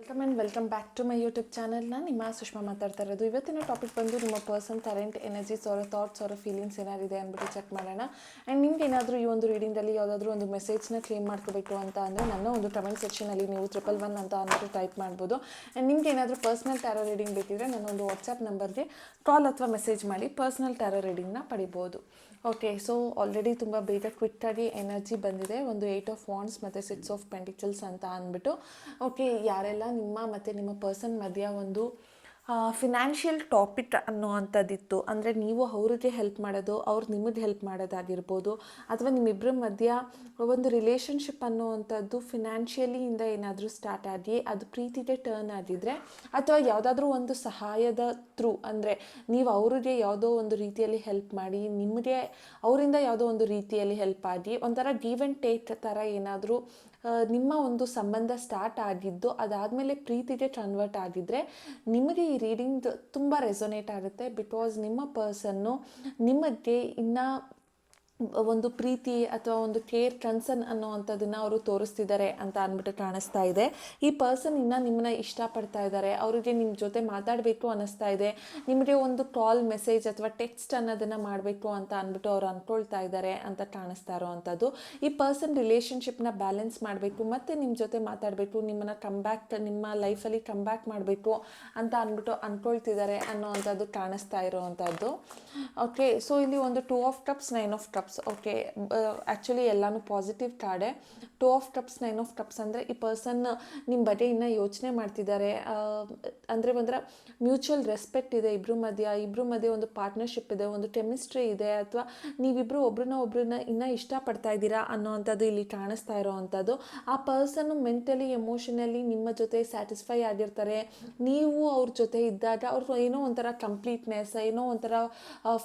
Welcome back to my YouTube channel. ನಾನು ನಿಮ್ಮ ಸುಷ್ಮಾ ಮಾತಾಡ್ತಾ ಇರೋದು. ಇವತ್ತಿನ ಟಾಪಿಕ್ ಬಂದು ನಿಮ್ಮ ಪರ್ಸನ್ ಕರೆಂಟ್ ಎನರ್ಜೀಸ್ ಅವರ ಥಾಟ್ಸ್ ಅವರ ಫೀಲಿಂಗ್ಸ್ ಏನಾಗಿದೆ ಅಂದ್ಬಿಟ್ಟು ಚೆಕ್ ಮಾಡೋಣ. ಆ್ಯಂಡ್ ನಿಮ್ಗೆ ಏನಾದರೂ ಈ ಒಂದು ರೀಡಿಂಗಲ್ಲಿ ಯಾವುದಾದ್ರೂ ಒಂದು ಮೆಸೇಜ್ನ ಕ್ಲೇಮ್ ಮಾಡ್ಕೋಬೇಕು ಅಂತ ಅಂದರೆ ನನ್ನ ಒಂದು ಕಮೆಂಟ್ ಸೆಕ್ಷನಲ್ಲಿ ನೀವು 111 ಅಂತ ಅಂದ್ಬಿಟ್ಟು ಟೈಪ್ ಮಾಡ್ಬೋದು. ಆ್ಯಂಡ್ ನಿಮ್ಗೆ ಏನಾದರೂ ಪರ್ಸ್ನಲ್ ಟ್ಯಾರೋ ರೀಡಿಂಗ್ ಬೇಕಿದ್ರೆ ನನ್ನ ಒಂದು ವಾಟ್ಸಪ್ ನಂಬರ್ಗೆ ಕಾಲ್ ಅಥವಾ ಮೆಸೇಜ್ ಮಾಡಿ ಪರ್ಸ್ನಲ್ ಟ್ಯಾರೋ ರೀಡಿಂಗ್ನ ಪಡಿಬೋದು. ಓಕೆ, ಸೊ ಆಲ್ರೆಡಿ ತುಂಬ ಬೇಗ ಕ್ವಿಕ್ಕಾಗಿ ಎನರ್ಜಿ ಬಂದಿದೆ. ಒಂದು 8 ಆಫ್ ವಾಂಡ್ಸ್ ಮತ್ತು 6 ಆಫ್ ಪೆಂಟಿಕಲ್ಸ್ ಅಂತ ಅಂದ್ಬಿಟ್ಟು. ಓಕೆ, ಯಾರೆಲ್ಲ ನಿಮ್ಮ ಮತ್ತು ನಿಮ್ಮ ಪರ್ಸನ್ ಮಧ್ಯ ಒಂದು ಫಿನಾನ್ಷಿಯಲ್ ಟಾಪಿಕ್ ಅನ್ನೋವಂಥದ್ದಿತ್ತು, ಅಂದರೆ ನೀವು ಅವ್ರಿಗೆ ಹೆಲ್ಪ್ ಮಾಡೋದು, ಅವ್ರು ನಿಮಗೆ ಹೆಲ್ಪ್ ಮಾಡೋದಾಗಿರ್ಬೋದು, ಅಥವಾ ನಿಮ್ಮಿಬ್ಬರ ಮಧ್ಯ ಒಂದು ರಿಲೇಷನ್ಶಿಪ್ ಅನ್ನೋವಂಥದ್ದು ಫಿನಾನ್ಷಿಯಲಿಯಿಂದ ಏನಾದರೂ ಸ್ಟಾರ್ಟ್ ಆಗಿ ಅದು ಪ್ರೀತಿಗೆ ಟರ್ನ್ ಆಗಿದ್ರೆ, ಅಥವಾ ಯಾವುದಾದ್ರೂ ಒಂದು ಸಹಾಯದ ಥ್ರೂ, ಅಂದರೆ ನೀವು ಅವ್ರಿಗೆ ಯಾವುದೋ ಒಂದು ರೀತಿಯಲ್ಲಿ ಹೆಲ್ಪ್ ಮಾಡಿ ನಿಮಗೆ ಅವರಿಂದ ಯಾವುದೋ ಒಂದು ರೀತಿಯಲ್ಲಿ ಹೆಲ್ಪ್ ಆಗಿ ಒಂಥರ ಗಿವ್ ಆ್ಯಂಡ್ ಟೇಕ್ ಥರ ಏನಾದರೂ ನಿಮ್ಮ ಒಂದು ಸಂಬಂಧ ಸ್ಟಾರ್ಟ್ ಆಗಿದ್ದು ಅದಾದಮೇಲೆ ಪ್ರೀತಿಗೆ ಕನ್ವರ್ಟ್ ಆಗಿದ್ದರೆ ನಿಮಗೆ ಈ ರೀಡಿಂಗ್ ತುಂಬ ರೆಸೊನೇಟ್ ಆಗುತ್ತೆ. ಬಿಕಾಸ್ ನಿಮ್ಮ ಪರ್ಸನ್ನು ನಿಮಗೆ ಇನ್ನು ಒಂದು ಪ್ರೀತಿ ಅಥವಾ ಒಂದು ಕೇರ್ ಕನ್ಸರ್ನ್ ಅನ್ನೋವಂಥದ್ದನ್ನು ಅವರು ತೋರಿಸ್ತಿದ್ದಾರೆ ಅಂತ ಅಂದ್ಬಿಟ್ಟು ಕಾಣಿಸ್ತಾ ಇದೆ. ಈ ಪರ್ಸನ್ ಇನ್ನು ನಿಮ್ಮನ್ನ ಇಷ್ಟಪಡ್ತಾ ಇದ್ದಾರೆ, ಅವರಿಗೆ ನಿಮ್ಮ ಜೊತೆ ಮಾತಾಡಬೇಕು ಅನ್ನಿಸ್ತಾ ಇದೆ, ನಿಮಗೆ ಒಂದು ಕಾಲ್ ಮೆಸೇಜ್ ಅಥವಾ ಟೆಕ್ಸ್ಟ್ ಅನ್ನೋದನ್ನು ಮಾಡಬೇಕು ಅಂತ ಅಂದ್ಬಿಟ್ಟು ಅವ್ರು ಅಂದ್ಕೊಳ್ತಾ ಇದ್ದಾರೆ ಅಂತ ಕಾಣಿಸ್ತಾ ಇರೋವಂಥದ್ದು. ಈ ಪರ್ಸನ್ ರಿಲೇಷನ್ಶಿಪ್ನ ಬ್ಯಾಲೆನ್ಸ್ ಮಾಡಬೇಕು ಮತ್ತು ನಿಮ್ಮ ಜೊತೆ ಮಾತಾಡಬೇಕು, ನಿಮ್ಮನ್ನು ನಿಮ್ಮ ಲೈಫಲ್ಲಿ ಕಮ್ಬ್ಯಾಕ್ ಮಾಡಬೇಕು ಅಂತ ಅಂದ್ಬಿಟ್ಟು ಅಂದ್ಕೊಳ್ತಿದ್ದಾರೆ ಅನ್ನೋವಂಥದ್ದು ಕಾಣಿಸ್ತಾ ಇರೋವಂಥದ್ದು. ಓಕೆ, ಸೊ ಇಲ್ಲಿ ಒಂದು 2 of cups 9 of cups. Okay, actually ಎಲ್ಲನೂ ಪಾಸಿಟಿವ್ ಕಾರ್ಡೆ. 2 ಆಫ್ ಕಪ್ಸ್ 9 ಆಫ್ ಕಪ್ಸ್ ಅಂದರೆ ಈ ಪರ್ಸನ್ ನಿಮ್ಮ ಬಗ್ಗೆ ಇನ್ನೂ ಯೋಚನೆ ಮಾಡ್ತಿದ್ದಾರೆ. ಅಂದರೆ ಒಂಥರ ಮ್ಯೂಚುವಲ್ ರೆಸ್ಪೆಕ್ಟ್ ಇದೆ ಇಬ್ಬರ ಮಧ್ಯೆ ಒಂದು ಪಾರ್ಟ್ನರ್ಶಿಪ್ ಇದೆ, ಒಂದು ಕೆಮಿಸ್ಟ್ರಿ ಇದೆ, ಅಥವಾ ನೀವಿಬ್ಬರು ಒಬ್ರನ್ನ ಇನ್ನೂ ಇಷ್ಟಪಡ್ತಾ ಇದ್ದೀರಾ ಅನ್ನೋವಂಥದ್ದು ಇಲ್ಲಿ ಕಾಣಿಸ್ತಾ ಇರೋವಂಥದ್ದು. ಆ ಪರ್ಸನ್ನು ಮೆಂಟಲಿ ಎಮೋಷನಲಿ ನಿಮ್ಮ ಜೊತೆ ಸ್ಯಾಟಿಸ್ಫೈ ಆಗಿರ್ತಾರೆ. ನೀವು ಅವ್ರ ಜೊತೆ ಇದ್ದಾಗ ಅವ್ರು ಏನೋ ಒಂಥರ ಕಂಪ್ಲೀಟ್ನೆಸ್, ಏನೋ ಒಂಥರ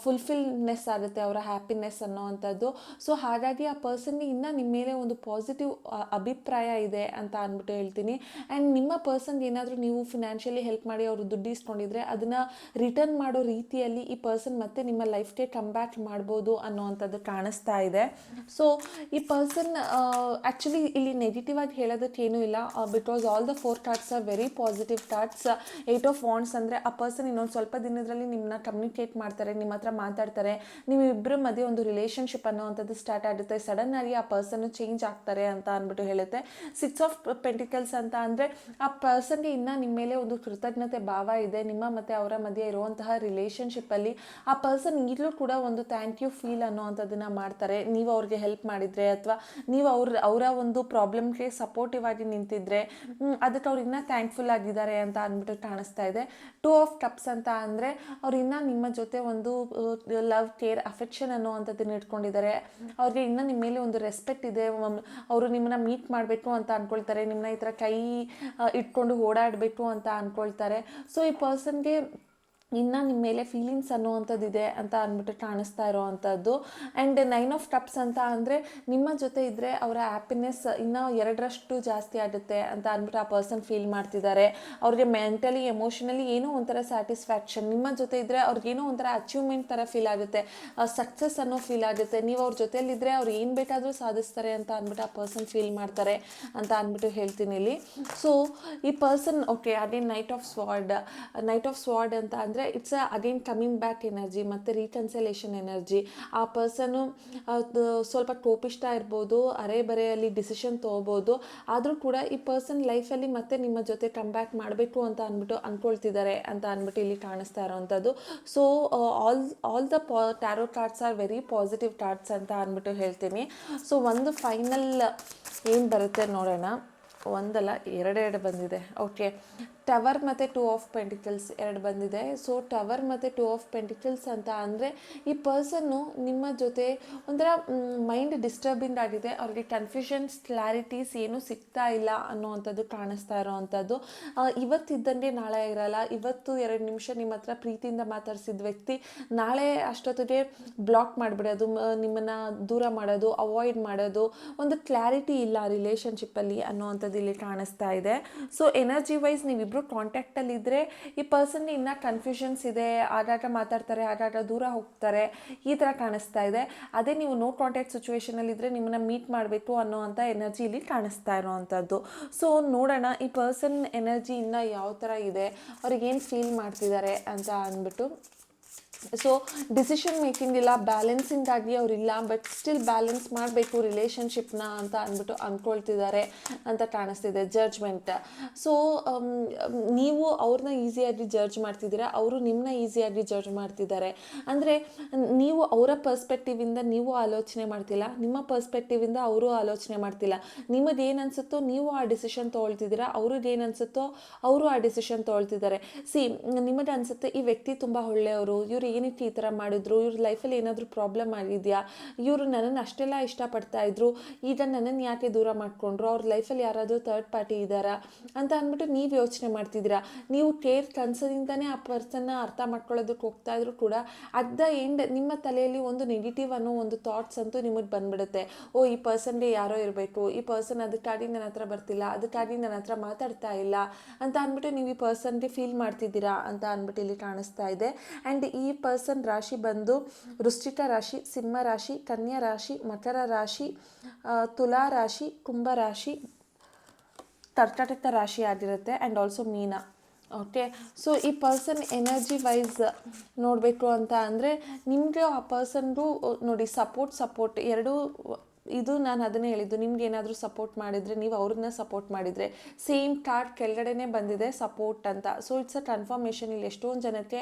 ಫುಲ್ಫಿಲ್ನೆಸ್ ಆಗುತ್ತೆ ಅವರ ಹ್ಯಾಪಿನೆಸ್ ಅನ್ನೋವಂಥದ್ದು. ಸೊ ಹಾಗಾಗಿ ಆ ಪರ್ಸನ್ಗೆ ಇನ್ನೂ ನಿಮ್ಮ ಮೇಲೆ ಒಂದು ಪಾಸಿಟಿವ್ ಅಭಿಪ್ರಾಯ ಇದೆ ಅಂತ ಅಂದ್ಬಿಟ್ಟು ಹೇಳ್ತೀನಿ. ಆ್ಯಂಡ್ ನಿಮ್ಮ ಪರ್ಸನ್ಗೆ ಏನಾದರೂ ನೀವು ಫಿನಾನ್ಷಿಯಲಿ ಹೆಲ್ಪ್ ಮಾಡಿ ಅವರು ದುಡ್ಡು ಇಸ್ಕೊಂಡಿದ್ರೆ ಅದನ್ನು ರಿಟರ್ನ್ ಮಾಡೋ ರೀತಿಯಲ್ಲಿ ಈ ಪರ್ಸನ್ ಮತ್ತೆ ನಿಮ್ಮ ಲೈಫ್ಗೆ ಕಮ್ಬ್ಯಾಕ್ ಮಾಡ್ಬೋದು ಅನ್ನೋವಂಥದ್ದು ಕಾಣಿಸ್ತಾ ಇದೆ. ಸೊ ಈ ಪರ್ಸನ್ ಆ್ಯಕ್ಚುಲಿ ಇಲ್ಲಿ ನೆಗೆಟಿವ್ ಆಗಿ ಹೇಳೋದಕ್ಕೇನೂ ಇಲ್ಲ, because all the 4 cards are very positive cards. 8 of wands ಅಂದರೆ ಆ ಪರ್ಸನ್ ಇನ್ನೊಂದು ಸ್ವಲ್ಪ ದಿನದಲ್ಲಿ ನಿಮ್ಮನ್ನ ಕಮ್ಯುನಿಕೇಟ್ ಮಾಡ್ತಾರೆ, ನಿಮ್ಮ ಹತ್ರ ಮಾತಾಡ್ತಾರೆ, ನೀವಿಬ್ಬರ ಮಧ್ಯೆ ಒಂದು ರಿಲೇಷನ್ಶಿಪ್ ಅನ್ನೋವಂಥದ್ದು ಸ್ಟಾರ್ಟ್ ಆಗುತ್ತೆ. ಸಡನ್ ಆಗಿ ಆ ಪರ್ಸನ್ ಚೇಂಜ್ ಆಗ್ತಾರೆ ಅಂತ ಅಂದ್ಬಿಟ್ಟು ಹೇಳುತ್ತೆ. 6 ಆಫ್ ಪೆಂಟಿಕಲ್ಸ್ ಅಂತ ಅಂದರೆ ಆ ಪರ್ಸನ್ಗೆ ಇನ್ನೂ ನಿಮ್ಮ ಮೇಲೆ ಒಂದು ಕೃತಜ್ಞತೆ ಭಾವ ಇದೆ. ನಿಮ್ಮ ಮತ್ತು ಅವರ ಮಧ್ಯೆ ಇರುವಂತಹ ರಿಲೇಷನ್ಶಿಪ್ಪಲ್ಲಿ ಆ ಪರ್ಸನ್ ಈಗಲೂ ಕೂಡ ಒಂದು ಥ್ಯಾಂಕ್ ಯು ಫೀಲ್ ಅನ್ನೋವಂಥದ್ದನ್ನು ಮಾಡ್ತಾರೆ. ನೀವು ಅವ್ರಿಗೆ ಹೆಲ್ಪ್ ಮಾಡಿದರೆ ಅಥವಾ ನೀವು ಅವರ ಒಂದು ಪ್ರಾಬ್ಲಮ್ಗೆ ಸಪೋರ್ಟಿವ್ ಆಗಿ ನಿಂತಿದ್ರೆ ಅದಕ್ಕೆ ಅವ್ರು ಇನ್ನೂ ಥ್ಯಾಂಕ್ಫುಲ್ ಆಗಿದ್ದಾರೆ ಅಂತ ಅಂದ್ಬಿಟ್ಟು ಕಾಣಿಸ್ತಾ ಇದೆ. 2 ಆಫ್ ಕಪ್ಸ್ ಅಂತ ಅಂದರೆ ಅವ್ರು ಇನ್ನೂ ನಿಮ್ಮ ಜೊತೆ ಒಂದು ಲವ್, ಕೇರ್, ಅಫೆಕ್ಷನ್ ಅನ್ನೋವಂಥದ್ದನ್ನು ಇಟ್ಕೊಂಡಿದ್ದಾರೆ. ಅವ್ರಿಗೆ ಇನ್ನೂ ನಿಮ್ಮ ಮೇಲೆ ಒಂದು ರೆಸ್ಪೆಕ್ಟ್ ಇದೆ. ಅವರು ನಿಮ್ಮನ್ನ ಮೀಟ್ ಮಾಡಬೇಕು ಅಂತ ಅಂದ್ಕೊಳ್ತಾರೆ, ನಿಮ್ಮನ್ನ ಈ ಥರ ಕೈ ಇಟ್ಕೊಂಡು ಓಡಾಡಬೇಕು ಅಂತ ಅಂದ್ಕೊಳ್ತಾರೆ. ಸೊ ಈ ಪರ್ಸನ್ಗೆ ಇನ್ನು ನಿಮ್ಮ ಮೇಲೆ ಫೀಲಿಂಗ್ಸ್ ಅನ್ನುವಂಥದ್ದಿದೆ ಅಂತ ಅಂದ್ಬಿಟ್ಟು ಕಾಣಿಸ್ತಾ ಇರೋವಂಥದ್ದು. ಆ್ಯಂಡ್ 9 ಆಫ್ ಕಪ್ಸ್ ಅಂತ ಅಂದರೆ ನಿಮ್ಮ ಜೊತೆ ಇದ್ದರೆ ಅವರ ಹ್ಯಾಪಿನೆಸ್ ಇನ್ನೂ 2ರಷ್ಟು ಜಾಸ್ತಿ ಆಗುತ್ತೆ ಅಂತ ಅಂದ್ಬಿಟ್ಟು ಆ ಪರ್ಸನ್ ಫೀಲ್ ಮಾಡ್ತಿದ್ದಾರೆ. ಅವ್ರಿಗೆ ಮೆಂಟಲಿ ಎಮೋಷನಲಿ ಏನೋ ಒಂಥರ ಸ್ಯಾಟಿಸ್ಫ್ಯಾಕ್ಷನ್, ನಿಮ್ಮ ಜೊತೆ ಇದ್ದರೆ ಅವ್ರಿಗೇನೋ ಒಂಥರ ಅಚೀವ್ಮೆಂಟ್ ಥರ ಫೀಲ್ ಆಗುತ್ತೆ, ಸಕ್ಸಸ್ ಅನ್ನೋ ಫೀಲ್ ಆಗುತ್ತೆ. ನೀವು ಅವ್ರ ಜೊತೆಯಲ್ಲಿದ್ದರೆ ಅವ್ರು ಏನು ಬೇಕಾದರೂ ಸಾಧಿಸ್ತಾರೆ ಅಂತ ಅಂದ್ಬಿಟ್ಟು ಆ ಪರ್ಸನ್ ಫೀಲ್ ಮಾಡ್ತಾರೆ ಅಂತ ಅಂದ್ಬಿಟ್ಟು ಹೇಳ್ತೀನಿ ಇಲ್ಲಿ. ಸೊ ಈ person okay again knight of sword ಅಂತ ಅಂದರೆ it's again coming back energy ಮತ್ತು ರೀಕನ್ಸಲೇಷನ್ ಎನರ್ಜಿ. ಆ ಪರ್ಸನ್ನು ಸ್ವಲ್ಪ ಕೋಪಿಷ್ಟ ಇರ್ಬೋದು, ಅರೆಬರೆಯಲ್ಲಿ ಡಿಸಿಷನ್ ತೊಗೋಬೋದು, ಆದರೂ ಕೂಡ ಈ ಪರ್ಸನ್ ಲೈಫಲ್ಲಿ ಮತ್ತೆ ನಿಮ್ಮ ಜೊತೆ ಕಮ್ ಬ್ಯಾಕ್ ಮಾಡಬೇಕು ಅಂತ ಅಂದ್ಬಿಟ್ಟು ಅಂದ್ಕೊಳ್ತಿದ್ದಾರೆ ಅಂತ ಅಂದ್ಬಿಟ್ಟು ಇಲ್ಲಿ ಕಾಣಿಸ್ತಾ ಇರೋವಂಥದ್ದು. So all the tarot cards are very positive cards ಅಂತ ಅಂದ್ಬಿಟ್ಟು ಹೇಳ್ತೀನಿ. ಸೊ ಒಂದು ಫೈನಲ್ ಏನು ಬರುತ್ತೆ ನೋಡೋಣ. ಒಂದಲ್ಲ ಎರಡೆರಡು ಬಂದಿದೆ. ಓಕೆ, ಟವರ್ ಮತ್ತು 2 ಆಫ್ ಪೆಂಟಿಕಲ್ಸ್ 2 ಬಂದಿದೆ. ಸೊ ಟವರ್ ಮತ್ತು 2 ಆಫ್ ಪೆಂಟಿಕಲ್ಸ್ ಅಂತ ಅಂದರೆ ಈ ಪರ್ಸನ್ನು ನಿಮ್ಮ ಜೊತೆ ಒಂಥರ ಮೈಂಡ್ ಡಿಸ್ಟರ್ಬಿಂಗ್ ಆಗಿದೆ. ಅವ್ರಿಗೆ ಕನ್ಫ್ಯೂಷನ್ಸ್, ಕ್ಲಾರಿಟೀಸ್ ಏನೂ ಸಿಗ್ತಾ ಇಲ್ಲ ಅನ್ನೋವಂಥದ್ದು ಕಾಣಿಸ್ತಾ ಇರೋವಂಥದ್ದು. ಇವತ್ತಿದ್ದಂಗೆ ನಾಳೆ ಇರಲ್ಲ. ಇವತ್ತು 2 ನಿಮಿಷ ನಿಮ್ಮ ಹತ್ರ ಪ್ರೀತಿಯಿಂದ ಮಾತಾಡಿಸಿದ ವ್ಯಕ್ತಿ ನಾಳೆ ಅಷ್ಟೊತ್ತಿಗೆ ಬ್ಲಾಕ್ ಮಾಡಿಬಿಡೋದು, ನಿಮ್ಮನ್ನು ದೂರ ಮಾಡೋದು, ಅವಾಯ್ಡ್ ಮಾಡೋದು, ಒಂದು ಕ್ಲಾರಿಟಿ ಇಲ್ಲ ರಿಲೇಷನ್ಶಿಪ್ಪಲ್ಲಿ ಅನ್ನೋವಂಥದ್ದು ಇಲ್ಲಿ ಕಾಣಿಸ್ತಾ ಇದೆ. ಸೊ ಎನರ್ಜಿ ವೈಸ್ ನೀವಿಬ್ಬರು ಏನಾದರೂ ಕಾಂಟ್ಯಾಕ್ಟಲ್ಲಿ ಇದ್ದರೆ ಈ ಪರ್ಸನ್ಗೆ ಇನ್ನೂ ಕನ್ಫ್ಯೂಷನ್ಸ್ ಇದೆ, ಆಗಾಗ ಮಾತಾಡ್ತಾರೆ, ಆಗಾಗ ದೂರ ಹೋಗ್ತಾರೆ, ಈ ಥರ ಕಾಣಿಸ್ತಾ ಇದೆ. ಅದೇ ನೀವು ನೋ ಕಾಂಟ್ಯಾಕ್ಟ್ ಸಿಚುವೇಷನಲ್ಲಿ ಇದ್ದರೆ ನಿಮ್ಮನ್ನು ಮೀಟ್ ಮಾಡಬೇಕು ಅನ್ನೋ ಅಂಥ ಎನರ್ಜಿ ಇಲ್ಲಿ ಕಾಣಿಸ್ತಾ ಇರೋವಂಥದ್ದು. ಸೊ ನೋಡೋಣ ಈ ಪರ್ಸನ್ ಎನರ್ಜಿ ಇನ್ನೂ ಯಾವ ಥರ ಇದೆ, ಅವ್ರಿಗೇನು ಫೀಲ್ ಮಾಡ್ತಿದ್ದಾರೆ ಅಂತ ಅಂದ್ಬಿಟ್ಟು. ಸೊ ಡಿಸಿಷನ್ ಮೇಕಿಂಗ್ ಇಲ್ಲ, ಬ್ಯಾಲೆನ್ಸಿಂಗ್ ಆಗಿ ಅವರಿಲ್ಲ, ಬಟ್ ಸ್ಟಿಲ್ ಬ್ಯಾಲೆನ್ಸ್ ಮಾಡಬೇಕು ರಿಲೇಷನ್ಶಿಪ್ನ ಅಂತ ಅಂದ್ಬಿಟ್ಟು ಅಂದ್ಕೊಳ್ತಿದ್ದಾರೆ ಅಂತ ಕಾಣಿಸ್ತಿದೆ. ಜಡ್ಜ್ಮೆಂಟ್. ಸೊ ನೀವು ಅವ್ರನ್ನ ಈಸಿಯಾಗಿ ಜಡ್ಜ್ ಮಾಡ್ತಿದ್ದೀರಾ, ಅವರು ನಿಮ್ಮನ್ನ ಈಸಿಯಾಗಿ ಜಡ್ಜ್ ಮಾಡ್ತಿದ್ದಾರೆ. ಅಂದರೆ ನೀವು ಅವರ ಪರ್ಸ್ಪೆಕ್ಟಿವಿಂದ ನೀವು ಆಲೋಚನೆ ಮಾಡ್ತಿಲ್ಲ, ನಿಮ್ಮ ಪರ್ಸ್ಪೆಕ್ಟಿವಿಂದ ಅವರು ಆಲೋಚನೆ ಮಾಡ್ತಿಲ್ಲ. ನಿಮಗೆ ಏನು ಅನಿಸುತ್ತೋ ನೀವು ಆ ಡಿಸಿಷನ್ ತೊಗೊಳ್ತಿದ್ದೀರಾ, ಅವ್ರಿಗೆ ಏನು ಅನಿಸುತ್ತೋ ಅವರು ಆ ಡಿಸಿಷನ್ ತೊಗೊಳ್ತಿದ್ದಾರೆ. ನಿಮಗೆ ಅನಿಸುತ್ತೆ ಈ ವ್ಯಕ್ತಿ ತುಂಬ ಒಳ್ಳೆಯವರು, ಇವರು ಏನಕ್ಕೆ ಈ ಥರ ಮಾಡಿದ್ರು, ಇವ್ರ ಲೈಫಲ್ಲಿ ಏನಾದರೂ ಪ್ರಾಬ್ಲಮ್ ಆಗಿದೆಯಾ, ಇವರು ನನ್ನನ್ನು ಅಷ್ಟೆಲ್ಲ ಇಷ್ಟಪಡ್ತಾ ಇದ್ರು, ಈಗ ನನ್ನನ್ನು ಯಾಕೆ ದೂರ ಮಾಡಿಕೊಂಡ್ರು, ಅವ್ರ ಲೈಫಲ್ಲಿ ಯಾರಾದರೂ ಥರ್ಡ್ ಪಾರ್ಟಿ ಇದ್ದಾರಾ ಅಂತ ಅಂದ್ಬಿಟ್ಟು ನೀವು ಯೋಚನೆ ಮಾಡ್ತಿದ್ದೀರಾ. ನೀವು ಕೇರ್ ಕನ್ಸದಿಂದನೇ ಆ ಪರ್ಸನ್ನ ಅರ್ಥ ಮಾಡ್ಕೊಳ್ಳೋದಕ್ಕೆ ಹೋಗ್ತಾ ಇದ್ರು ಕೂಡ ಅಟ್ ದ ಎಂಡ್ ನಿಮ್ಮ ತಲೆಯಲ್ಲಿ ಒಂದು ನೆಗೆಟಿವ್ ಅನ್ನೋ ಒಂದು ಥಾಟ್ಸ್ ಅಂತೂ ನಿಮಗೆ ಬಂದ್ಬಿಡುತ್ತೆ. ಓ ಈ ಪರ್ಸನ್ಗೆ ಯಾರೋ ಇರಬೇಕು, ಈ ಪರ್ಸನ್ ಅದಕ್ಕಾಗಿ ನನ್ನ ಹತ್ರ ಬರ್ತಿಲ್ಲ, ಅದಕ್ಕಾಗಿ ನನ್ನ ಹತ್ರ ಮಾತಾಡ್ತಾ ಇಲ್ಲ ಅಂತ ಅಂದ್ಬಿಟ್ಟು ನೀವು ಈ ಪರ್ಸನ್ಗೆ ಫೀಲ್ ಮಾಡ್ತಿದ್ದೀರಾ ಅಂತ ಅಂದ್ಬಿಟ್ಟು ಇಲ್ಲಿ ಕಾಣಿಸ್ತಾ ಇದೆ. ಆ್ಯಂಡ್ ಈ ಪರ್ಸನ್ ರಾಶಿ ಬಂದು ವೃಶ್ಚಿಕ ರಾಶಿ, ಸಿಂಹ ರಾಶಿ, ಕನ್ಯಾ ರಾಶಿ, ಮಕರ ರಾಶಿ, ತುಲಾ ರಾಶಿ, ಕುಂಭ ರಾಶಿ, ಕರ್ಕಾಟಕ ರಾಶಿ ಆಗಿರುತ್ತೆ and also Meena. Okay, so ಈ ಪರ್ಸನ್ ಎನರ್ಜಿ ವೈಸ್ ನೋಡಬೇಕು ಅಂತ ಅಂದರೆ ನಿಮಗೆ ಆ ಪರ್ಸನ್ಗೂ ನೋಡಿ ಸಪೋರ್ಟ್ ಎರಡೂ. ಇದು ನಾನು ಅದನ್ನೇ ಹೇಳಿದ್ದು, ನಿಮ್ಗೆ ಏನಾದರೂ ಸಪೋರ್ಟ್ ಮಾಡಿದರೆ, ನೀವು ಅವ್ರನ್ನ ಸಪೋರ್ಟ್ ಮಾಡಿದರೆ, ಸೇಮ್ ಕಾರ್ಡ್ ಕೆಳಗಡೆನೇ ಬಂದಿದೆ ಸಪೋರ್ಟ್ ಅಂತ. So it's a confirmation. ಇಲ್ಲಿ ಎಷ್ಟೊಂದು ಜನಕ್ಕೆ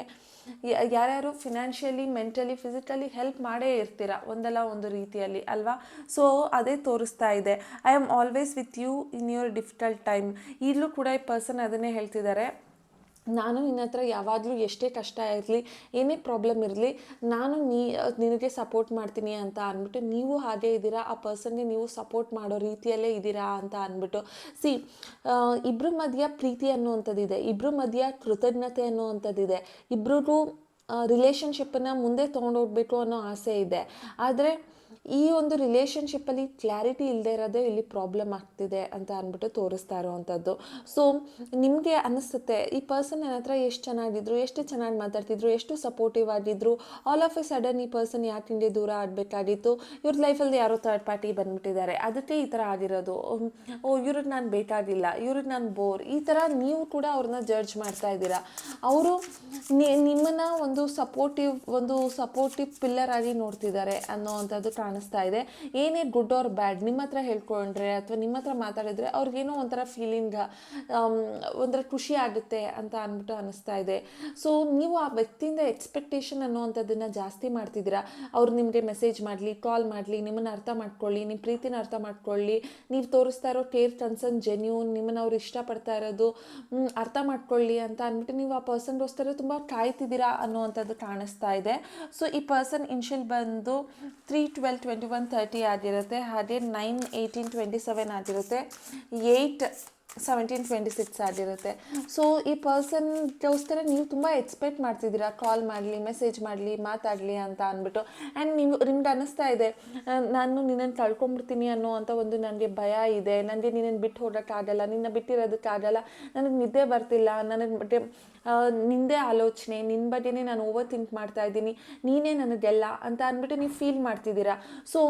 ಯಾರ್ಯಾರು ಫಿನಾನ್ಷಿಯಲಿ, ಮೆಂಟಲಿ, ಫಿಸಿಕಲಿ ಹೆಲ್ಪ್ ಮಾಡೇ ಇರ್ತೀರ ಒಂದಲ್ಲ ಒಂದು ರೀತಿಯಲ್ಲಿ ಅಲ್ವಾ. ಸೊ ಅದೇ ತೋರಿಸ್ತಾ ಇದೆ. I am always with you in your difficult time. ಈಗಲೂ ಕೂಡ ಈ ಪರ್ಸನ್ ಅದನ್ನೇ ಹೇಳ್ತಿದ್ದಾರೆ, ನಾನು ನಿನ್ನ ಹತ್ರ ಯಾವಾಗಲೂ ಎಷ್ಟೇ ಕಷ್ಟ ಇರಲಿ, ಏನೇ ಪ್ರಾಬ್ಲಮ್ ಇರಲಿ, ನಾನು ನಿನಗೆ ಸಪೋರ್ಟ್ ಮಾಡ್ತೀನಿ ಅಂತ ಅಂದ್ಬಿಟ್ಟು ನೀವು ಹಾಗೇ ಇದ್ದೀರಾ. ಆ ಪರ್ಸನ್ಗೆ ನೀವು ಸಪೋರ್ಟ್ ಮಾಡೋ ರೀತಿಯಲ್ಲೇ ಇದ್ದೀರಾ ಅಂತ ಅಂದ್ಬಿಟ್ಟು. ಇಬ್ಬರ ಮಧ್ಯ ಪ್ರೀತಿ ಅನ್ನುವಂಥದ್ದಿದೆ, ಇಬ್ಬರ ಮಧ್ಯ ಕೃತಜ್ಞತೆ ಅನ್ನುವಂಥದ್ದಿದೆ, ಇಬ್ಬರಿಗೂ ರಿಲೇಷನ್ಶಿಪ್ಪನ್ನು ಮುಂದೆ ತೊಗೊಂಡೋಗ್ಬೇಕು ಅನ್ನೋ ಆಸೆ ಇದೆ. ಆದರೆ ಈ ಒಂದು ರಿಲೇಷನ್ಶಿಪ್ಪಲ್ಲಿ ಕ್ಲಾರಿಟಿ ಇಲ್ಲದೆ ಇರೋದೇ ಇಲ್ಲಿ ಪ್ರಾಬ್ಲಮ್ ಆಗ್ತಿದೆ ಅಂತ ಅಂದ್ಬಿಟ್ಟು ತೋರಿಸ್ತಾ ಇರೋವಂಥದ್ದು. ಸೊ ನಿಮಗೆ ಅನ್ನಿಸುತ್ತೆ ಈ ಪರ್ಸನ್ ನನ್ನ ಹತ್ರ ಎಷ್ಟು ಚೆನ್ನಾಗಿದ್ರು, ಎಷ್ಟು ಚೆನ್ನಾಗಿ ಮಾತಾಡ್ತಿದ್ರು, ಎಷ್ಟು ಸಪೋರ್ಟಿವ್ ಆಗಿದ್ರು, ಆಲ್ ಆಫ್ ಎ ಸಡನ್ ಈ ಪರ್ಸನ್ ಯಾಕೆ ಹಿಂದೆ ದೂರ ಆಗಬೇಕಾಗಿತ್ತು, ಇವ್ರ ಲೈಫಲ್ಲಿ ಯಾರೋ ಥರ್ಡ್ ಪಾರ್ಟಿ ಬಂದುಬಿಟ್ಟಿದ್ದಾರೆ, ಅದಕ್ಕೆ ಈ ಥರ ಆಗಿರೋದು, ಇವ್ರಿಗೆ ನಾನು ಬೇಕಾಗಿಲ್ಲ, ಇವ್ರಿಗೆ ನಾನು ಬೋರ್, ಈ ಥರ ನೀವು ಕೂಡ ಅವ್ರನ್ನ ಜಡ್ಜ್ ಮಾಡ್ತಾ ಇದ್ದೀರಾ. ಅವರು ನಿಮ್ಮನ್ನು ಒಂದು ಸಪೋರ್ಟಿವ್ ಪಿಲ್ಲರ್ ಆಗಿ ನೋಡ್ತಿದ್ದಾರೆ ಅನ್ನೋವಂಥದ್ದು ಕಾಣಿಸ್ತಾ ಇದೆ. ಏನೇ ಗುಡ್ ಆರ್ ಬ್ಯಾಡ್ ನಿಮ್ಮ ಹತ್ರ ಹೇಳ್ಕೊಂಡ್ರೆ ಅಥವಾ ನಿಮ್ಮ ಹತ್ರ ಮಾತಾಡಿದ್ರೆ ಅವ್ರಿಗೇನೋ ಒಂಥರ ಫೀಲಿಂಗ್, ಒಂಥರ ಖುಷಿ ಆಗುತ್ತೆ ಅಂತ ಅಂದ್ಬಿಟ್ಟು ಅನ್ನಿಸ್ತಾ ಇದೆ. ಸೊ ನೀವು ಆ ವ್ಯಕ್ತಿಯಿಂದ ಎಕ್ಸ್ಪೆಕ್ಟೇಷನ್ ಅನ್ನೋವಂಥದ್ದನ್ನು ಜಾಸ್ತಿ ಮಾಡ್ತಿದ್ದೀರಾ. ಅವ್ರು ನಿಮಗೆ ಮೆಸೇಜ್ ಮಾಡಲಿ, ಕಾಲ್ ಮಾಡಲಿ, ನಿಮ್ಮನ್ನು ಅರ್ಥ ಮಾಡ್ಕೊಳ್ಳಿ, ನಿಮ್ಮ ಪ್ರೀತಿನ ಅರ್ಥ ಮಾಡ್ಕೊಳ್ಳಿ, ನೀವು ತೋರಿಸ್ತಾ ಇರೋ ಕೇರ್, ಕನ್ಸರ್ನ್, ಜೆನ್ಯೂನ್, ನಿಮ್ಮನ್ನು ಅವ್ರು ಇಷ್ಟಪಡ್ತಾ ಇರೋದು ಅರ್ಥ ಮಾಡ್ಕೊಳ್ಳಿ ಅಂತ ಅಂದ್ಬಿಟ್ಟು ನೀವು ಆ ಪರ್ಸನ್ಗೋಸ್ಕರ ತುಂಬ ಕಾಯ್ತಿದ್ದೀರಾ ಅನ್ನೋವಂಥದ್ದು ಕಾಣಿಸ್ತಾ ಇದೆ. ಸೊ ಈ ಪರ್ಸನ್ ಇನ್ಷಿಯಲ್ ಬಂದು 3/12/21/30 ಆಗಿರುತ್ತೆ, ಹಾಗೆ 9/18/27 ಆಗಿರುತ್ತೆ, 8/17/26 ಆಗಿರುತ್ತೆ. ಸೊ ಈ ಪರ್ಸನ್ಗೋಸ್ಕರ ನೀವು ತುಂಬ ಎಕ್ಸ್ಪೆಕ್ಟ್ ಮಾಡ್ತಿದ್ದೀರಾ, ಕಾಲ್ ಮಾಡಲಿ, ಮೆಸೇಜ್ ಮಾಡಲಿ, ಮಾತಾಡಲಿ ಅಂತ ಅಂದ್ಬಿಟ್ಟು. ಆ್ಯಂಡ್ ನಿಮ್ಗೆ ಅನ್ನಿಸ್ತಾ ಇದೆ ನಾನು ನಿನ್ನನ್ನು ಕಳ್ಕೊಂಬಿಡ್ತೀನಿ ಅನ್ನೋ ಅಂಥ ಒಂದು ನನಗೆ ಭಯ ಇದೆ, ನನಗೆ ನಿನ್ನನ್ನು ಬಿಟ್ಟು ಹೋಗೋಕ್ಕಾಗಲ್ಲ, ನಿನ್ನ ಬಿಟ್ಟಿರೋದಕ್ಕಾಗಲ್ಲ, ನನಗೆ ನಿದ್ದೆ ಬರ್ತಿಲ್ಲ, ನನಗೆ ನಿಂದೇ ಆಲೋಚನೆ, ನಿನ್ನ ಬಗ್ಗೆನೇ ನಾನು ಓವರ್ ಥಿಂಕ್ ಮಾಡ್ತಾ ಇದ್ದೀನಿ, ನೀನೇ ನನಗೆಲ್ಲ ಅಂತ ಅಂದ್ಬಿಟ್ಟು ನೀವು ಫೀಲ್ ಮಾಡ್ತಿದ್ದೀರಾ. ಸೊ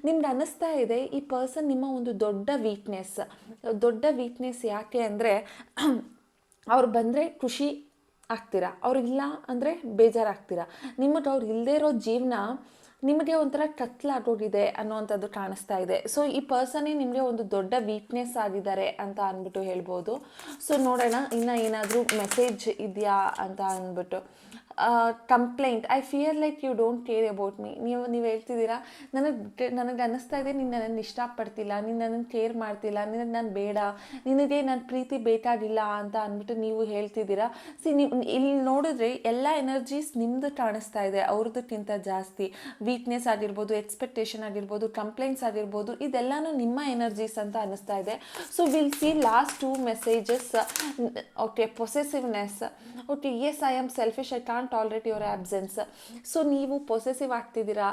ನಿಮ್ಗೆ ಅನ್ನಿಸ್ತಾ ಇದೆ ಈ ಪರ್ಸನ್ ನಿಮ್ಮ ಒಂದು ದೊಡ್ಡ ವೀಕ್ನೆಸ್ ಯಾಕೆ ಅಂದರೆ ಅವ್ರು ಬಂದರೆ ಖುಷಿ ಆಗ್ತೀರಾ, ಅವ್ರಿಗಿಲ್ಲ ಅಂದರೆ ಬೇಜಾರಾಗ್ತೀರಾ. ನಿಮಗೆ ಅವ್ರು ಇಲ್ಲದೇ ಇರೋ ಜೀವನ ನಿಮಗೆ ಒಂಥರ ಕತ್ಲಾಗೋಗಿದೆ ಅನ್ನೋವಂಥದ್ದು ಕಾಣಿಸ್ತಾ ಇದೆ. ಸೊ ಈ ಪರ್ಸನ್ನೇ ನಿಮಗೆ ಒಂದು ದೊಡ್ಡ ವೀಕ್ನೆಸ್ ಆಗಿದ್ದಾರೆ ಅಂತ ಅಂದ್ಬಿಟ್ಟು ಹೇಳ್ಬೋದು. ಸೊ ನೋಡೋಣ ಇನ್ನು ಏನಾದರೂ ಮೆಸೇಜ್ ಇದೆಯಾ ಅಂತ ಅಂದ್ಬಿಟ್ಟು. Complaint, I fear like you don't care about me. ನೀವು ಹೇಳ್ತಿದ್ದೀರಾ ನನಗೆ ಅನ್ನಿಸ್ತಾ ಇದೆ ನೀನು ನನ್ನನ್ನು ಇಷ್ಟಪಡ್ತಿಲ್ಲ, ನೀನು ನನ್ನನ್ನು ಕೇರ್ ಮಾಡ್ತಿಲ್ಲ, ನಿನಗೆ ನಾನು ಬೇಡ, ನಿನಗೆ ನನ್ನ ಪ್ರೀತಿ ಬೇಕಾಗಿಲ್ಲ ಅಂತ ಅಂದ್ಬಿಟ್ಟು ನೀವು ಹೇಳ್ತಿದ್ದೀರಾ. ನೀವು ಇಲ್ಲಿ ನೋಡಿದ್ರೆ ಎಲ್ಲ ಎನರ್ಜೀಸ್ ನಿಮ್ಮದು ಕಾಣಿಸ್ತಾ ಇದೆ, ಅವ್ರದಕ್ಕಿಂತ ಜಾಸ್ತಿ. ವೀಕ್ನೆಸ್ ಆಗಿರ್ಬೋದು, ಎಕ್ಸ್ಪೆಕ್ಟೇಷನ್ ಆಗಿರ್ಬೋದು, ಕಂಪ್ಲೇಂಟ್ಸ್ ಆಗಿರ್ಬೋದು, ಇದೆಲ್ಲನೂ ನಿಮ್ಮ ಎನರ್ಜೀಸ್ ಅಂತ ಅನ್ನಿಸ್ತಾ ಇದೆ. So will see last 2 messages. Okay, possessiveness. Okay, yes I am selfish, I can't can't tolerate your absence. So ನೀವು ಪೊಸೆಸಿವ್ ಆಗ್ತಿದ್ದೀರಾ,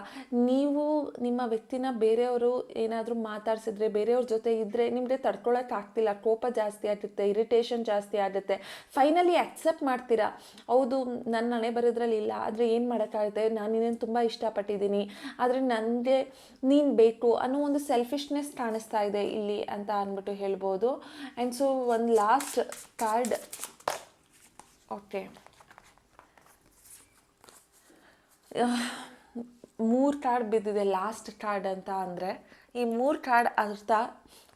ನೀವು ನಿಮ್ಮ ವ್ಯಕ್ತಿನ ಬೇರೆಯವರು ಏನಾದರೂ ಮಾತಾಡ್ಸಿದ್ರೆ, ಬೇರೆಯವ್ರ ಜೊತೆ ಇದ್ದರೆ ನಿಮಗೆ ತಡ್ಕೊಳಕ್ಕೆ ಆಗ್ತಿಲ್ಲ, ಕೋಪ ಜಾಸ್ತಿ ಆಗುತ್ತೆ, ಇರಿಟೇಷನ್ ಜಾಸ್ತಿ ಆಗುತ್ತೆ. ಫೈನಲಿ ಅಕ್ಸೆಪ್ಟ್ ಮಾಡ್ತೀರಾ, ಹೌದು ನನ್ನ ಹಣೆ ಬರೋದ್ರಲ್ಲಿ ಇಲ್ಲ, ಆದರೆ ಏನು ಮಾಡೋಕ್ಕಾಗುತ್ತೆ, ನಾನು ನಿನ್ನನ್ನು ತುಂಬ ಇಷ್ಟಪಟ್ಟಿದ್ದೀನಿ, ಆದರೆ ನನಗೆ ನೀನು ಬೇಕು ಅನ್ನೋ ಒಂದು ಸೆಲ್ಫಿಶ್ನೆಸ್ ಕಾಣಿಸ್ತಾ ಇದೆ ಇಲ್ಲಿ ಅಂತ ಅಂದ್ಬಿಟ್ಟು ಹೇಳ್ಬೋದು. ಆ್ಯಂಡ್ ಸೊ ಒಂದು ಲಾಸ್ಟ್ ಕಾರ್ಡ್. ಓಕೆ, 3 ಕಾರ್ಡ್ ಬಿದ್ದಿದೆ ಲಾಸ್ಟ್ ಕಾರ್ಡ್ ಅಂತ ಅಂದರೆ, ಈ 3 ಕಾರ್ಡ್ ಅರ್ಥ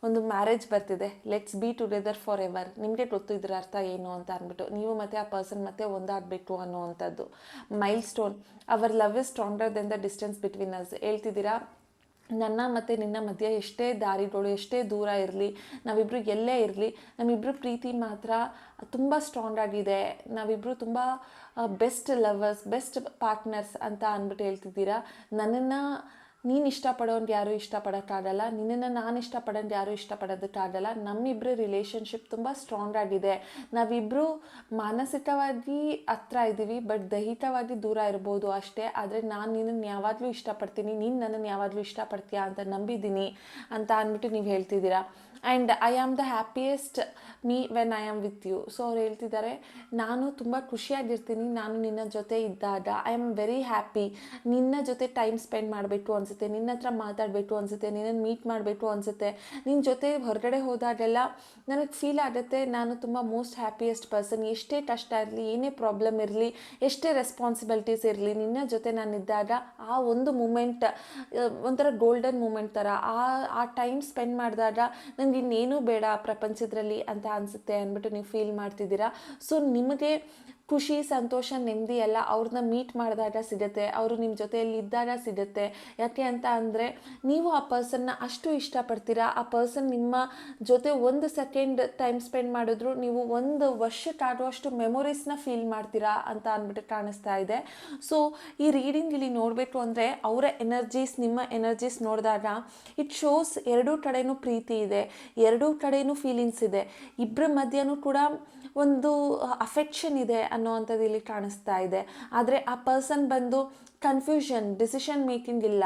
ಒಂದು ಮ್ಯಾರೇಜ್ ಬರ್ತಿದೆ, let's be together for ever. ನಿಮಗೆ ಗೊತ್ತು ಇದರ ಅರ್ಥ ಏನು ಅಂತ ಅಂದ್ಬಿಟ್ಟು, ನೀವು ಮತ್ತು ಆ ಪರ್ಸನ್ ಮತ್ತೆ ಒಂದಾಗಬೇಕು ಅನ್ನೋವಂಥದ್ದು. Milestone, our love is stronger than the distance between us. ಹೇಳ್ತಿದ್ದೀರಾ, ನನ್ನ ಮತ್ತು ನಿನ್ನ ಮಧ್ಯೆ ಎಷ್ಟೇ ದಾರಿಗಳು ಎಷ್ಟೇ ದೂರ ಇರಲಿ, ನಾವಿಬ್ಬರು ಎಲ್ಲೇ ಇರಲಿ, ನಮ್ಮಿಬ್ಬರು ಪ್ರೀತಿ ಮಾತ್ರ ತುಂಬ ಸ್ಟ್ರಾಂಗ್ ಆಗಿದೆ, ನಾವಿಬ್ಬರು ತುಂಬ ಬೆಸ್ಟ್ ಲವರ್ಸ್, ಬೆಸ್ಟ್ ಪಾರ್ಟ್ನರ್ಸ್ ಅಂತ ಅಂದ್ಬಿಟ್ಟು ಹೇಳ್ತಿದ್ದೀರಾ. ನನ್ನನ್ನು ನೀನು ಇಷ್ಟಪಡೋನ್ಗೆ ಯಾರೂ ಇಷ್ಟಪಡೋಕ್ಕಾಗಲ್ಲ, ನಿನ್ನನ್ನು ನಾನು ಇಷ್ಟಪಡೋನ್ಗೆ ಯಾರೂ ಇಷ್ಟಪಡೋದಕ್ಕಾಗಲ್ಲ. ನಮ್ಮಿಬ್ಬರ ರಿಲೇಷನ್ಶಿಪ್ ತುಂಬ ಸ್ಟ್ರಾಂಗ್ ಆಗಿದೆ, ನಾವಿಬ್ಬರು ಮಾನಸಿಕವಾಗಿ ಹತ್ರ ಇದ್ದೀವಿ, ಬಟ್ ದೈಹಿಕವಾಗಿ ದೂರ ಇರ್ಬೋದು ಅಷ್ಟೇ. ಆದರೆ ನಾನು ನಿನ್ನನ್ನು ಯಾವಾಗಲೂ ಇಷ್ಟಪಡ್ತೀನಿ, ನೀನು ನನ್ನನ್ನು ಯಾವಾಗಲೂ ಇಷ್ಟಪಡ್ತೀಯಾ ಅಂತ ನಂಬಿದ್ದೀನಿ ಅಂತ ಅಂದ್ಬಿಟ್ಟು ನೀವು ಹೇಳ್ತಿದ್ದೀರಾ. And I am the happiest me when I am with you. So ಅವ್ರು ಹೇಳ್ತಿದ್ದಾರೆ, ನಾನು ತುಂಬ ಖುಷಿಯಾಗಿರ್ತೀನಿ ನಾನು ನಿನ್ನ ಜೊತೆ ಇದ್ದಾಗ. ಐ ಆಮ್ ವೆರಿ ಹ್ಯಾಪಿ, ನಿನ್ನ ಜೊತೆ ಟೈಮ್ ಸ್ಪೆಂಡ್ ಮಾಡಬೇಕು ಅನಿಸುತ್ತೆ, ನಿನ್ನ ಹತ್ರ ಮಾತಾಡಬೇಕು ಅನಿಸುತ್ತೆ, ನಿನ್ನನ್ನು ಮೀಟ್ ಮಾಡಬೇಕು ಅನಿಸುತ್ತೆ. ನಿನ್ನ ಜೊತೆ ಹೊರಗಡೆ ಹೋದಾಗೆಲ್ಲ ನನಗೆ ಫೀಲ್ ಆಗುತ್ತೆ ನಾನು ತುಂಬ ಮೋಸ್ಟ್ ಹ್ಯಾಪಿಯೆಸ್ಟ್ ಪರ್ಸನ್. ಎಷ್ಟೇ ಕಷ್ಟ ಇರಲಿ, ಏನೇ ಪ್ರಾಬ್ಲಮ್ ಇರಲಿ, ಎಷ್ಟೇ ರೆಸ್ಪಾನ್ಸಿಬಿಲಿಟೀಸ್ ಇರಲಿ, ನಿನ್ನ ಜೊತೆ ನಾನಿದ್ದಾಗ ಆ ಒಂದು ಮೂಮೆಂಟ್ ಒಂಥರ ಗೋಲ್ಡನ್ ಮೂಮೆಂಟ್ ಥರ. ಆ ಟೈಮ್ ಸ್ಪೆಂಡ್ ಮಾಡಿದಾಗ ನನಗೆ ಇನ್ನೇನೂ ಬೇಡ ಪ್ರಪಂಚದಲ್ಲಿ ಅಂತ ಅನಿಸುತ್ತೆ ಅಂದ್ಬಿಟ್ಟು ನೀವು ಫೀಲ್ ಮಾಡ್ತಿದ್ದೀರಾ. ಸೊ ನಿಮಗೆ ಖುಷಿ, ಸಂತೋಷ, ನೆಮ್ಮದಿ ಎಲ್ಲ ಅವ್ರನ್ನ ಮೀಟ್ ಮಾಡಿದಾಗ ಸಿಗುತ್ತೆ, ಅವರು ನಿಮ್ಮ ಜೊತೆಯಲ್ಲಿ ಇದ್ದಾಗ ಸಿಗುತ್ತೆ. ಯಾಕೆ ಅಂತ ಅಂದರೆ ನೀವು ಆ ಪರ್ಸನ್ನ ಅಷ್ಟು ಇಷ್ಟಪಡ್ತೀರಾ, ಆ ಪರ್ಸನ್ ನಿಮ್ಮ ಜೊತೆ 1 ಸೆಕೆಂಡ್ ಟೈಮ್ ಸ್ಪೆಂಡ್ ಮಾಡಿದ್ರು ನೀವು 1 ವರ್ಷಕ್ಕಾಗುವಷ್ಟು ಮೆಮೊರೀಸ್ನ ಫೀಲ್ ಮಾಡ್ತೀರಾ ಅಂತ ಅಂದ್ಬಿಟ್ಟು ಕಾಣಿಸ್ತಾ ಇದೆ. ಸೊ ಈ ರೀಡಿಂಗ್ ಇಲ್ಲಿ ನೋಡಬೇಕು ಅಂದರೆ ಅವರ ಎನರ್ಜೀಸ್, ನಿಮ್ಮ ಎನರ್ಜೀಸ್ ನೋಡಿದಾಗ ಇಟ್ ಶೋಸ್ ಎರಡೂ ಕಡೆಯೂ ಪ್ರೀತಿ ಇದೆ, ಎರಡೂ ಕಡೆಯೂ ಫೀಲಿಂಗ್ಸ್ ಇದೆ, ಇಬ್ಬರ ಮಧ್ಯನೂ ಕೂಡ ಒಂದು ಅಫೆಕ್ಷನ್ ಇದೆ ಅನ್ನೋವಂಥದ್ದು ಇಲ್ಲಿ ಕಾಣಿಸ್ತಾ ಇದೆ. ಆದರೆ ಆ ಪರ್ಸನ್ ಬಂದು ಕನ್ಫ್ಯೂಷನ್, ಡಿಸಿಷನ್ ಮೇಕಿಂಗ್ ಇಲ್ಲ,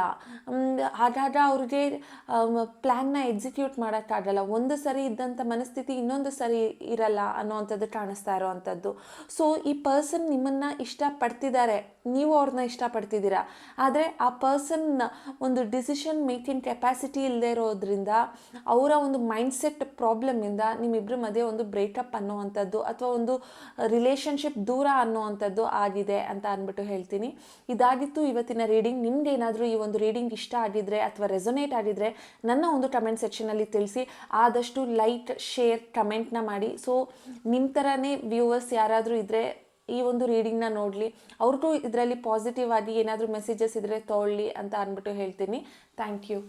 ಹಾಗಾಗ ಅವ್ರಿಗೆ ಪ್ಲ್ಯಾನ್ನ ಎಕ್ಸಿಕ್ಯೂಟ್ ಮಾಡೋಕ್ಕಾಗಲ್ಲ, ಒಂದು ಸರಿ ಇದ್ದಂಥ ಮನಸ್ಥಿತಿ ಇನ್ನೊಂದು ಸರಿ ಇರಲ್ಲ ಅನ್ನೋವಂಥದ್ದು ಕಾಣಿಸ್ತಾ ಇರೋವಂಥದ್ದು. ಸೊ ಈ ಪರ್ಸನ್ ನಿಮ್ಮನ್ನು ಇಷ್ಟಪಡ್ತಿದ್ದಾರೆ, ನೀವು ಅವ್ರನ್ನ ಇಷ್ಟಪಡ್ತಿದ್ದೀರಾ, ಆದರೆ ಆ ಪರ್ಸನ್ ಒಂದು ಡಿಸಿಷನ್ ಮೇಕಿಂಗ್ ಕೆಪಾಸಿಟಿ ಇಲ್ಲದೆ ಇರೋದ್ರಿಂದ, ಅವರ ಒಂದು ಮೈಂಡ್ಸೆಟ್ ಪ್ರಾಬ್ಲಮ್ಮಿಂದ ನಿಮ್ಮಿಬ್ಬರ ಮಧ್ಯೆ ಒಂದು ಬ್ರೇಕಪ್ ಅನ್ನೋವಂಥದ್ದು ಅಥವಾ ಒಂದು ರಿಲೇಷನ್ಶಿಪ್ ದೂರ ಅನ್ನೋವಂಥದ್ದು ಆಗಿದೆ ಅಂತ ಅಂದ್ಬಿಟ್ಟು ಹೇಳ್ತೀನಿ. ಇದಾಗಿತ್ತು ಇವತ್ತಿನ ರೀಡಿಂಗ್. ನಿಮ್ಗೆ ಏನಾದರೂ ಈ ಒಂದು ರೀಡಿಂಗ್ ಇಷ್ಟ ಆಗಿದ್ರೆ ಅಥವಾ ರೆಸೊನೇಟ್ ಆಗಿದ್ರೆ ನನ್ನ ಒಂದು ಕಮೆಂಟ್ ಸೆಕ್ಷನಲ್ಲಿ ತಿಳಿಸಿ. ಆದಷ್ಟು ಲೈಕ್, ಶೇರ್, ಕಮೆಂಟ್ನ ಮಾಡಿ. ಸೊ ನಿಮ್ಮ ಥರನೇ ವ್ಯೂವರ್ಸ್ ಯಾರಾದರೂ ಇದ್ದರೆ ಈ ಒಂದು ರೀಡಿಂಗ್ನ ನೋಡಲಿ, ಅವ್ರಿಗೂ ಇದರಲ್ಲಿ ಪಾಸಿಟಿವ್ ಆಗಿ ಏನಾದರೂ ಮೆಸೇಜಸ್ ಇದ್ದರೆ ತೊಗೊಳ್ಳಿ ಅಂತ ಅಂದ್ಬಿಟ್ಟು ಹೇಳ್ತೀನಿ. Thank you.